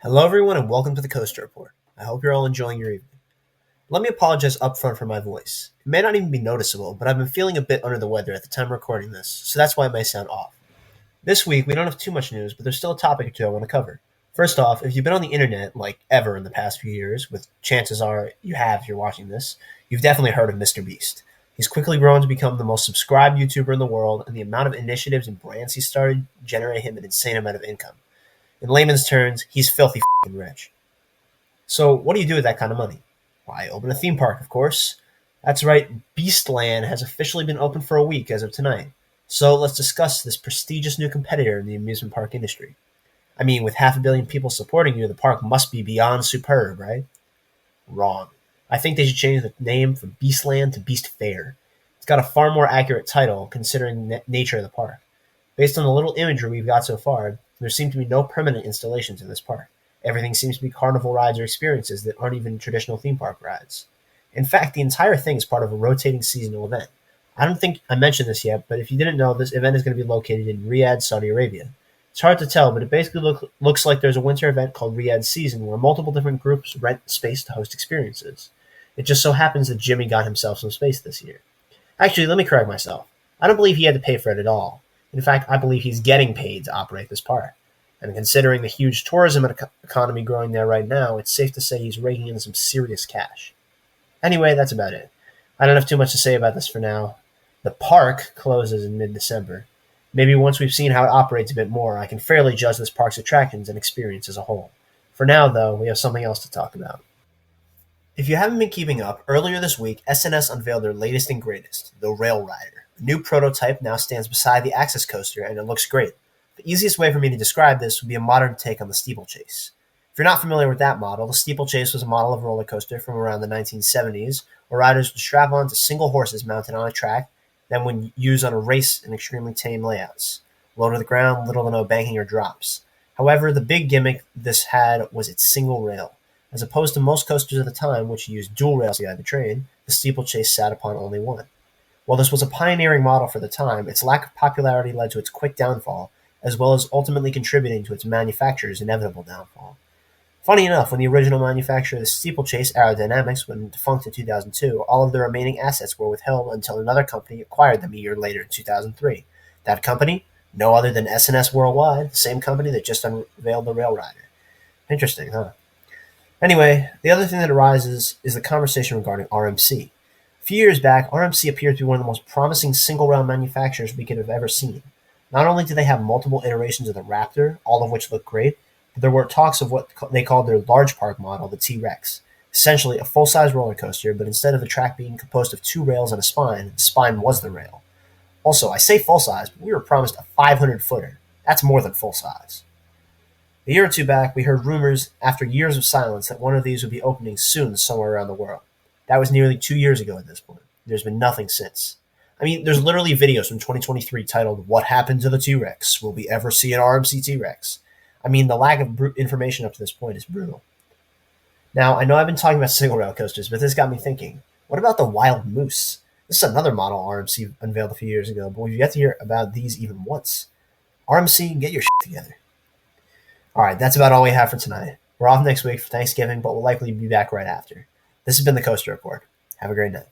Hello, everyone, and welcome to the Coaster Report. I hope you're all enjoying your evening. Let me apologize upfront for my voice. It may not even be noticeable, but I've been feeling a bit under the weather at the time recording this, so that's why it may sound off. This week, we don't have too much news, but there's still a topic or two I want to cover. First off, if you've been on the internet, like ever in the past few years, which chances are you have if you're watching this, you've definitely heard of Mr. Beast. He's quickly grown to become the most subscribed YouTuber in the world, and the amount of initiatives and brands he started generate him an insane amount of income. In layman's terms, he's filthy f***ing rich. So what do you do with that kind of money? Why, open a theme park, of course. That's right, Beastland has officially been open for a week as of tonight. So let's discuss this prestigious new competitor in the amusement park industry. I mean, with 500 million people supporting you, the park must be beyond superb, right? Wrong. I think they should change the name from Beastland to Beast Fair. It's got a far more accurate title considering the nature of the park. Based on the little imagery we've got so far, there seem to be no permanent installations in this park. Everything seems to be carnival rides or experiences that aren't even traditional theme park rides. In fact, the entire thing is part of a rotating seasonal event. I don't think I mentioned this yet, but if you didn't know, this event is going to be located in Riyadh, Saudi Arabia. It's hard to tell, but it basically looks like there's a winter event called Riyadh Season where multiple different groups rent space to host experiences. It just so happens that Jimmy got himself some space this year. Actually, let me correct myself. I don't believe he had to pay for it at all. In fact, I believe he's getting paid to operate this park. And considering the huge tourism economy growing there right now, it's safe to say he's raking in some serious cash. Anyway, that's about it. I don't have too much to say about this for now. The park closes in mid-December. Maybe once we've seen how it operates a bit more, I can fairly judge this park's attractions and experience as a whole. For now, though, we have something else to talk about. If you haven't been keeping up, earlier this week, SNS unveiled their latest and greatest, the Rail Rider. The new prototype now stands beside the Access Coaster, and it looks great. The easiest way for me to describe this would be a modern take on the steeplechase. If you're not familiar with that model, the steeplechase was a model of roller coaster from around the 1970s, where riders would strap onto single horses mounted on a track, then would use on a race in extremely tame layouts. Low to the ground, little to no banking or drops. However, the big gimmick this had was its single rail. As opposed to most coasters at the time, which used dual rails to guide the train, the steeplechase sat upon only one. While this was a pioneering model for the time, its lack of popularity led to its quick downfall, as well as ultimately contributing to its manufacturer's inevitable downfall. Funny enough, when the original manufacturer of the steeplechase, Aerodynamics, went defunct in 2002, all of the remaining assets were withheld until another company acquired them a year later in 2003. That company? No other than SNS Worldwide, the same company that just unveiled the Rail Rider. Interesting, huh? Anyway, the other thing that arises is the conversation regarding RMC. A few years back, RMC appeared to be one of the most promising single-rail manufacturers we could have ever seen. Not only did they have multiple iterations of the Raptor, all of which looked great, but there were talks of what they called their large park model, the T-Rex. Essentially, a full-size roller coaster, but instead of the track being composed of two rails and a spine, the spine was the rail. Also, I say full-size, but we were promised a 500-footer. That's more than full-size. A year or two back, we heard rumors, after years of silence, that one of these would be opening soon somewhere around the world. That was nearly 2 years ago at this point. There's been nothing since. I mean, there's literally videos from 2023 titled, "What Happened to the T-Rex? Will we ever see an RMC T-Rex?" I mean, the lack of information up to this point is brutal. Now, I know I've been talking about single rail coasters, but this got me thinking, what about the Wild Moose? This is another model RMC unveiled a few years ago, but we've yet to hear about these even once. RMC, get your shit together. Alright, that's about all we have for tonight. We're off next week for Thanksgiving, but we'll likely be back right after. This has been the Coaster Report. Have a great night.